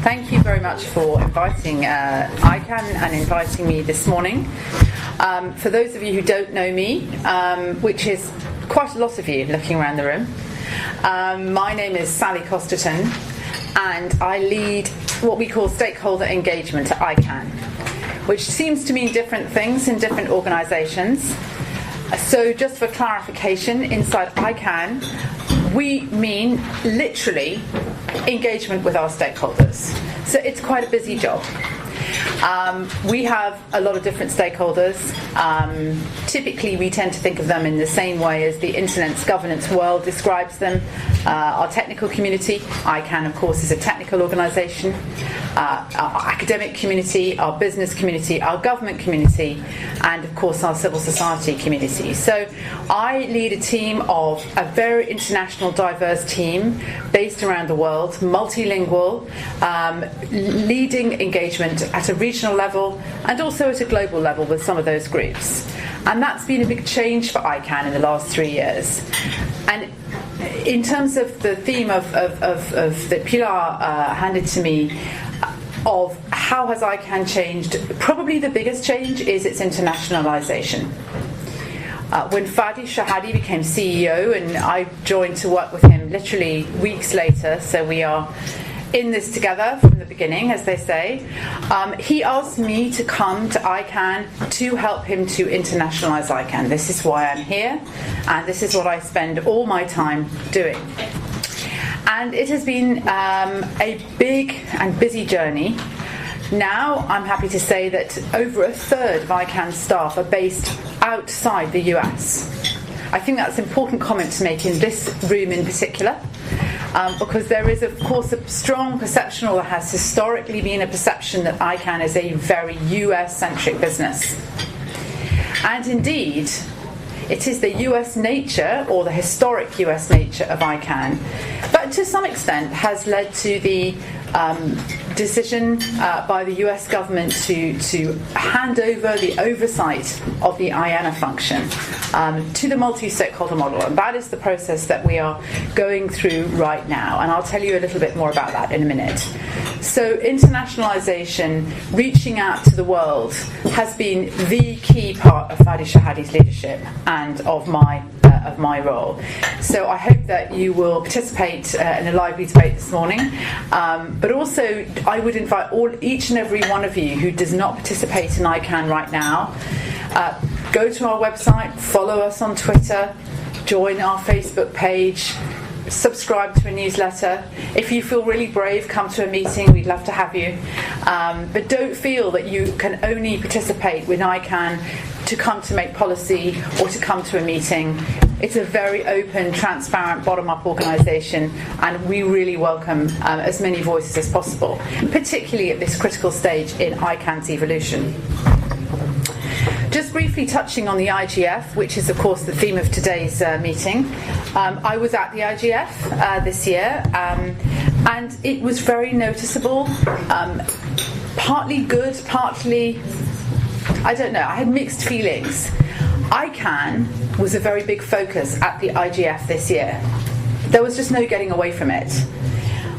Thank you very much for inviting ICANN and inviting me this morning. For those of you who don't know me, which is quite a lot of you looking around the room, my name is Sally Costerton, and I lead what we call stakeholder engagement at ICANN, which seems to mean different things in different organisations. So just for clarification, inside ICANN, we mean literally engagement with our stakeholders. So it's quite a busy job. We have a lot of different stakeholders. Typically, we tend to think of them in the same way as the Internet's governance world describes them. Our technical community, ICANN, of course, is a technical organisation. Our academic community, our business community, our government community, and, of course, our civil society community. So I lead a team of a very international, diverse team based around the world, multilingual, leading engagement at a regional level and also at a global level with some of those groups. And that's been a big change for ICANN in the last 3 years. And in terms of the theme of that Pilar handed to me, of how has ICANN changed, probably the biggest change is its internationalization. When Fadi Shahadi became CEO and I joined to work with him literally weeks later, so we are in this together from the beginning, as they say, he asked me to come to ICANN to help him to internationalize ICANN. This is why I'm here, and this is what I spend all my time doing. And it has been a big and busy journey. Now I'm happy to say that over a third of ICANN's staff are based outside the US. I think that's an important comment to make in this room in particular, because there is, of course, a strong perception, or there has historically been a perception, that ICANN is a very US-centric business. And indeed, it is the US nature, or the historic US nature of ICANN, but to some extent has led to the decision by the US government to hand over the oversight of the IANA function to the multi-stakeholder model. And that is the process that we are going through right now. And I'll tell you a little bit more about that in a minute. So internationalization, reaching out to the world, has been the key part of Fadi Shahadi's leadership and of my role. So I hope that you will participate in a lively debate this morning. But also, I would invite each and every one of you who does not participate in ICANN right now, go to our website, follow us on Twitter, join our Facebook page, subscribe to a newsletter. If you feel really brave, come to a meeting. We'd love to have you. But don't feel that you can only participate with ICANN to come to make policy or to come to a meeting. It's a very open, transparent, bottom-up organisation, and we really welcome as many voices as possible, particularly at this critical stage in ICANN's evolution. Just briefly touching on the IGF, which is, of course, the theme of today's meeting. I was at the IGF this year, and it was very noticeable, partly good, partly, I don't know, I had mixed feelings. ICANN was a very big focus at the IGF this year. There was just no getting away from it.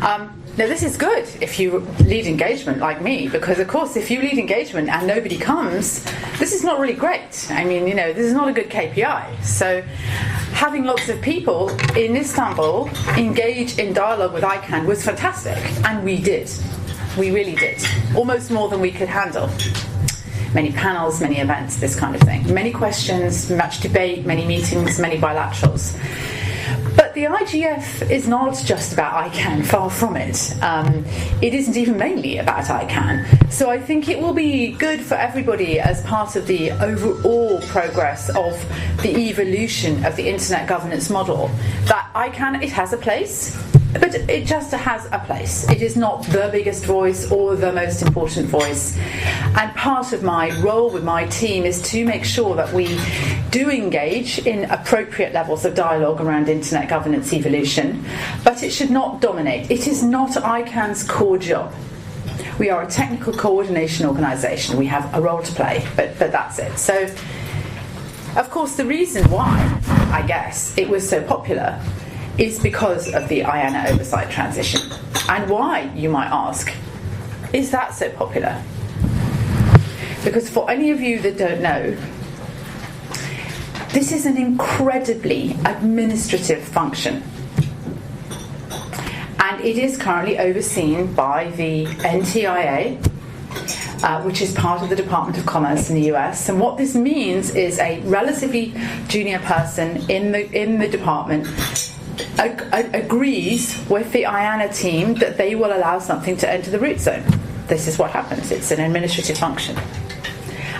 Now, this is good if you lead engagement like me, because, of course, if you lead engagement and nobody comes, this is not really great. I mean, this is not a good KPI. So having lots of people in Istanbul engage in dialogue with ICANN was fantastic, and we did. We really did. Almost more than we could handle. Many panels, many events, this kind of thing. Many questions, much debate, many meetings, many bilaterals. But the IGF is not just about ICANN, far from it. It isn't even mainly about ICANN. So I think it will be good for everybody as part of the overall progress of the evolution of the internet governance model that ICANN, it has a place, but it just has a place. It is not the biggest voice or the most important voice. And part of my role with my team is to make sure that we do engage in appropriate levels of dialogue around internet governance evolution, but it should not dominate. It is not ICANN's core job. We are a technical coordination organisation. We have a role to play, but that's it. So, of course, the reason why, I guess, it was so popular is because of the IANA oversight transition. And why, you might ask? is that so popular? Because for any of you that don't know, this is an incredibly administrative function. And it is currently overseen by the NTIA, which is part of the Department of Commerce in the US. And what this means is a relatively junior person in the department agrees with the IANA team that they will allow something to enter the root zone. This is what happens. It's an administrative function.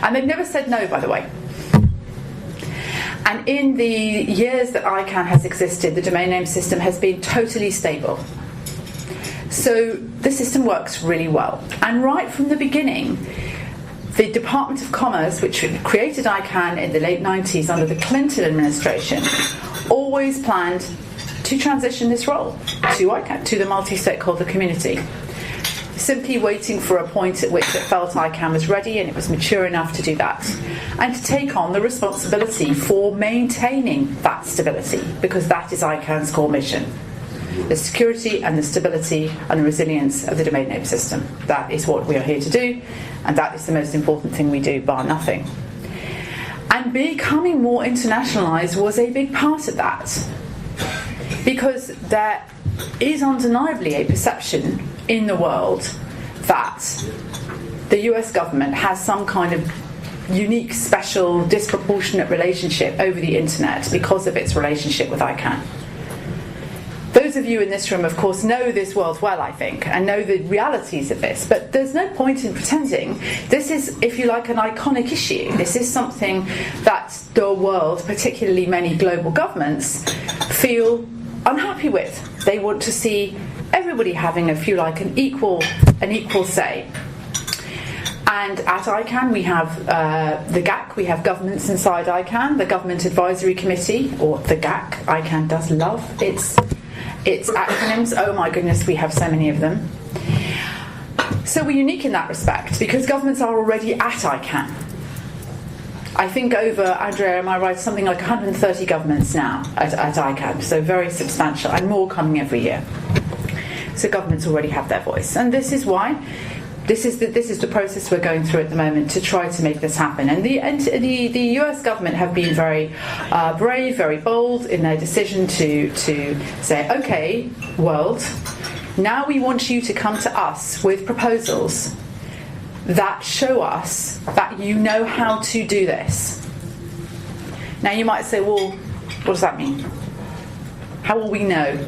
And they've never said no, by the way. And in the years that ICANN has existed, the domain name system has been totally stable. So the system works really well. And right from the beginning, the Department of Commerce, which created ICANN in the late 90s under the Clinton administration, always planned to transition this role to ICANN, to the multi-stakeholder community, simply waiting for a point at which it felt ICANN was ready and it was mature enough to do that, and to take on the responsibility for maintaining that stability, because that is ICANN's core mission. The security and the stability and the resilience of the domain name system. That is what we are here to do, and that is the most important thing we do, bar nothing. And becoming more internationalised was a big part of that, because there is undeniably a perception in the world that the US government has some kind of unique, special, disproportionate relationship over the internet because of its relationship with ICANN. Those of you in this room, of course, know this world well, I think, and know the realities of this, but there's no point in pretending. This is, if you like, an iconic issue. This is something that the world, particularly many global governments, feel unhappy with. They want to see everybody having, if you like, an equal say. And at ICANN we have the GAC, we have governments inside ICANN, the Government Advisory Committee, or the GAC. ICANN does love its acronyms. Oh my goodness, we have so many of them. So we're unique in that respect, because governments are already at ICANN. I think over, Andrea, am I right, something like 130 governments now at ICANN, so very substantial, and more coming every year. So governments already have their voice, and this is why this is the process we're going through at the moment to try to make this happen. And the US government have been very brave, very bold in their decision to say, okay, world, now we want you to come to us with proposals that show us that you know how to do this. Now you might say, well, what does that mean? How will we know?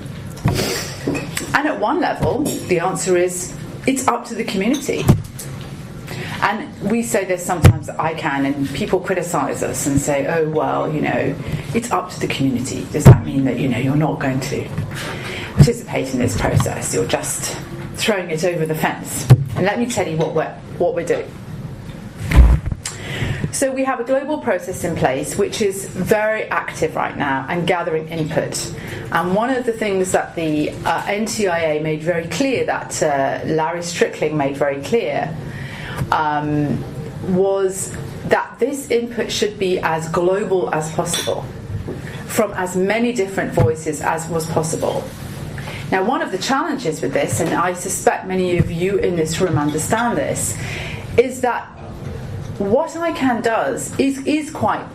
And at one level, the answer is, it's up to the community. And we say this sometimes at ICANN, and people criticise us and say, oh, well, it's up to the community. Does that mean that, you're not going to participate in this process? You're just throwing it over the fence. And let me tell you what we're doing. So we have a global process in place which is very active right now and gathering input. And one of the things that the NTIA made very clear, that Larry Strickling made very clear, was that this input should be as global as possible, from as many different voices as was possible. Now, one of the challenges with this, and I suspect many of you in this room understand this, is that what ICANN does is quite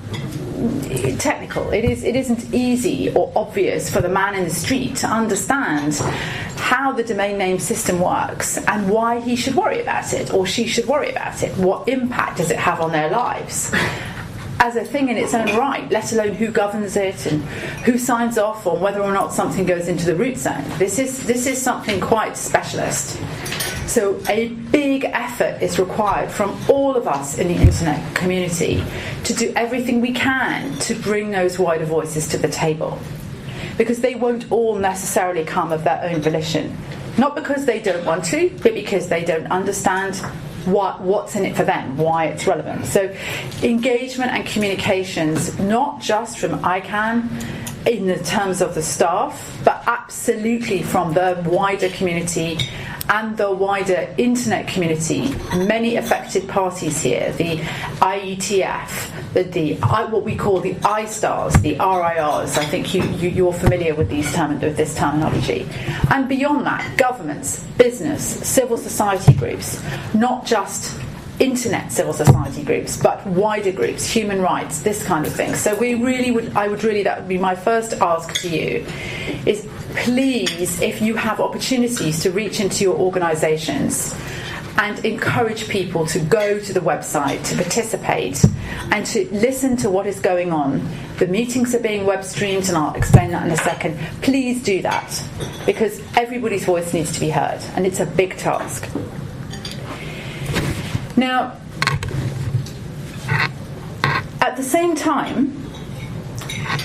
technical. It isn't easy or obvious for the man in the street to understand how the domain name system works and why he should worry about it or she should worry about it. What impact does it have on their lives as a thing in its own right, let alone who governs it and who signs off on whether or not something goes into the root zone. This is something quite specialist. So a big effort is required from all of us in the internet community to do everything we can to bring those wider voices to the table, because they won't all necessarily come of their own volition, not because they don't want to, but because they don't understand what's in it for them, why it's relevant. So engagement and communications, not just from ICANN in the terms of the staff, but absolutely from the wider community and the wider internet community. Many affected parties here, the IETF, what we call the I-stars, the RIRs. I think you're familiar with this terminology. And beyond that, governments, business, civil society groups, not just internet civil society groups, but wider groups, human rights, this kind of thing. So that would be my first ask to you, is please, if you have opportunities to reach into your organisations and encourage people to go to the website, to participate, and to listen to what is going on. The meetings are being web streamed, and I'll explain that in a second. Please do that, because everybody's voice needs to be heard, and it's a big task. Now, at the same time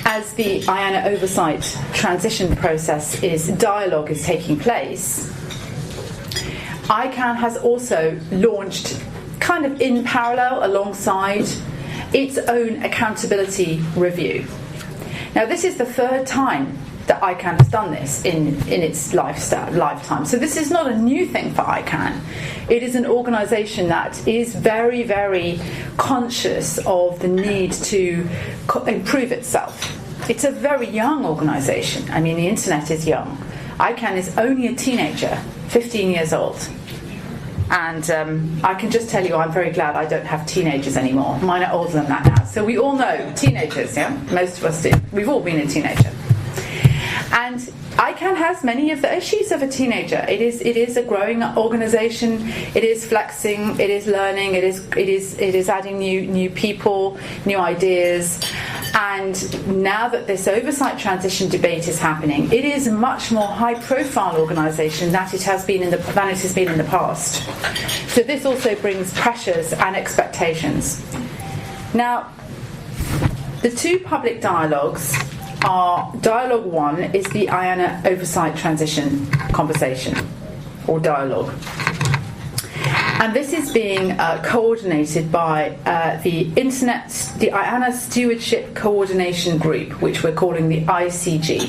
as the IANA oversight transition process dialogue is taking place, ICANN has also launched, kind of in parallel alongside, its own accountability review. Now, this is the third time that ICANN has done this in its lifetime. So this is not a new thing for ICANN. It is an organisation that is very, very conscious of the need to improve itself. It's a very young organisation. I mean, the internet is young. ICANN is only a teenager, 15 years old. And I can just tell you, I'm very glad I don't have teenagers anymore. Mine are older than that now. So we all know teenagers, yeah? Most of us do. We've all been a teenager. And ICANN has many of the issues of a teenager. It is a growing organisation. It is flexing. It is learning. It is adding new people, new ideas. And now that this oversight transition debate is happening, it is a much more high-profile organisation than it has been in the past. So this also brings pressures and expectations. Now, the two public dialogues are, dialogue one is the IANA oversight transition conversation or dialogue, and this is being coordinated by the IANA Stewardship Coordination Group, which we're calling the ICG,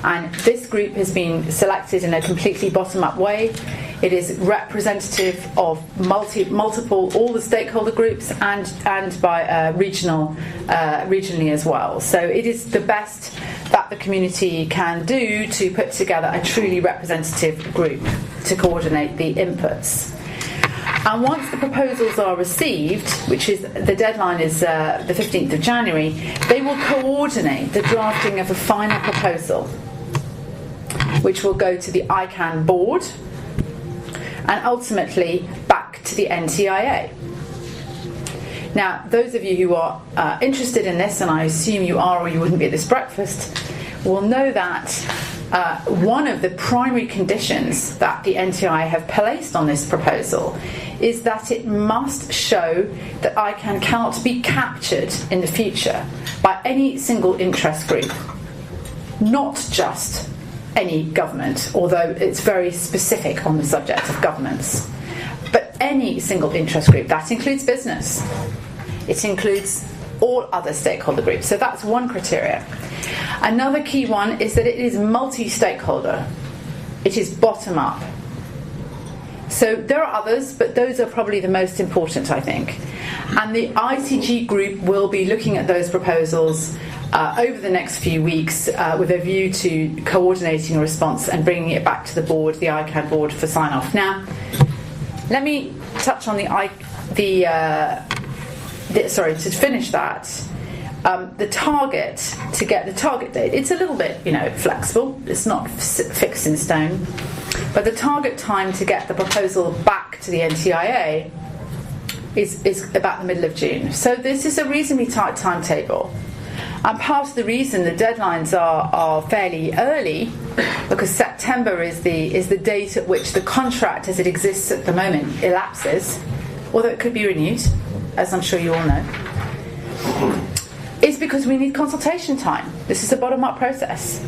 and this group has been selected in a completely bottom-up way. It is representative of all the stakeholder groups and by regionally as well. So it is the best that the community can do to put together a truly representative group to coordinate the inputs. And once the proposals are received, which is the deadline is the 15th of January, they will coordinate the drafting of a final proposal, which will go to the ICANN board and ultimately back to the NTIA. Now, those of you who are interested in this, and I assume you are or you wouldn't be at this breakfast, will know that one of the primary conditions that the NTIA have placed on this proposal is that it must show that ICANN cannot be captured in the future by any single interest group, not just any government, although it's very specific on the subject of governments, but any single interest group. That includes business. It includes all other stakeholder groups. So that's one criteria. Another key one is that it is multi-stakeholder. It is bottom-up. So there are others, but those are probably the most important, I think. And the ICG group will be looking at those proposals over the next few weeks with a view to coordinating a response and bringing it back to the board, the ICANN board, for sign-off. Now, let me touch on to finish that, the target, to get the target date. It's a little bit, flexible. It's not fixed in stone. But the target time to get the proposal back to the NTIA is about the middle of June. So this is a reasonably tight timetable. And part of the reason the deadlines are fairly early, because September is the date at which the contract as it exists at the moment elapses, although it could be renewed, as I'm sure you all know, is because we need consultation time. This is a bottom-up process.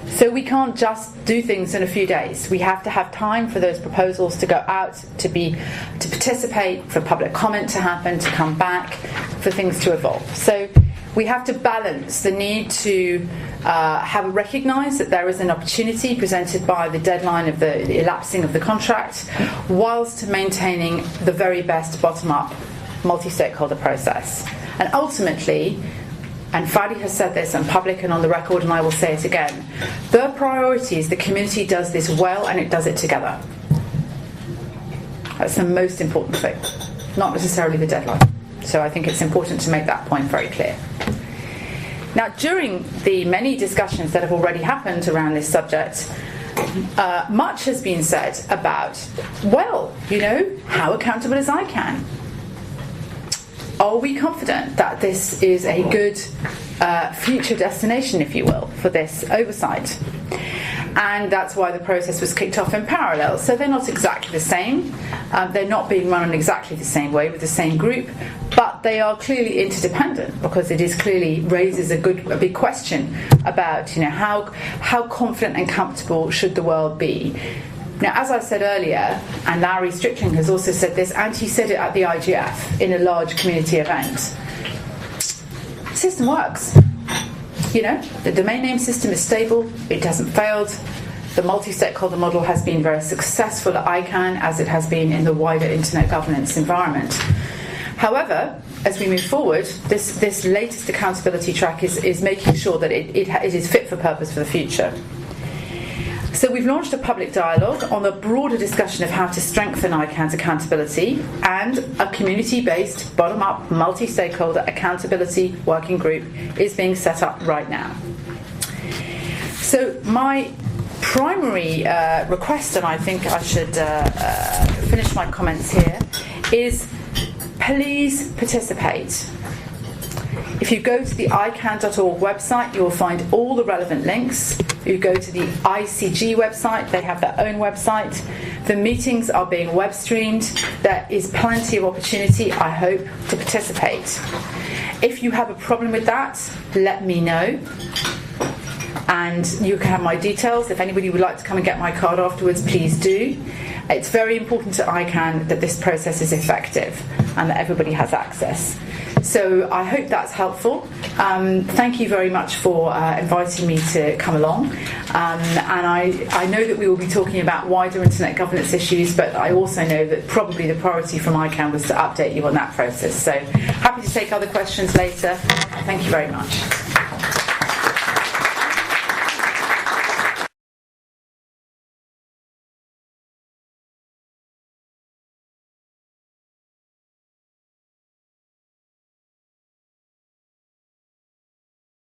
So we can't just do things in a few days. We have to have time for those proposals to go out, to participate, for public comment to happen, to come back, for things to evolve. So we have to balance the need to recognise that there is an opportunity presented by the deadline of the elapsing of the contract, whilst maintaining the very best bottom-up multi-stakeholder process. And ultimately, and Fadi has said this in public and on the record, and I will say it again, the priority is the community does this well and it does it together. That's the most important thing, not necessarily the deadline. So I think it's important to make that point very clear. Now, during the many discussions that have already happened around this subject, much has been said about, well, how accountable is ICANN? Are we confident that this is a good future destination, if you will, for this oversight? And that's why the process was kicked off in parallel. So they're not exactly the same. They're not being run in exactly the same way with the same group, but they are clearly interdependent, because it is clearly raises a big question about how confident and comfortable should the world be. Now, as I said earlier, and Larry Strickling has also said this, and he said it at the IGF in a large community event, the system works. The domain name system is stable, it hasn't failed. The multi-stakeholder model has been very successful at ICANN, as it has been in the wider internet governance environment. However, as we move forward, this latest accountability track is making sure that it is fit for purpose for the future. So we've launched a public dialogue on the broader discussion of how to strengthen ICANN's accountability, and a community-based, bottom-up, multi-stakeholder accountability working group is being set up right now. So my primary request, and I think I should finish my comments here, is please participate. If you go to the ICANN.org website, you will find all the relevant links. You go to the ICG website, they have their own website. The meetings are being web streamed. There is plenty of opportunity, I hope, to participate. If you have a problem with that, let me know. And you can have my details. If anybody would like to come and get my card afterwards, please do. It's very important to ICANN that this process is effective and that everybody has access. So I hope that's helpful. Thank you very much for inviting me to come along. And I know that we will be talking about wider internet governance issues, but I also know that probably the priority from ICANN was to update you on that process. So happy to take other questions later. Thank you very much.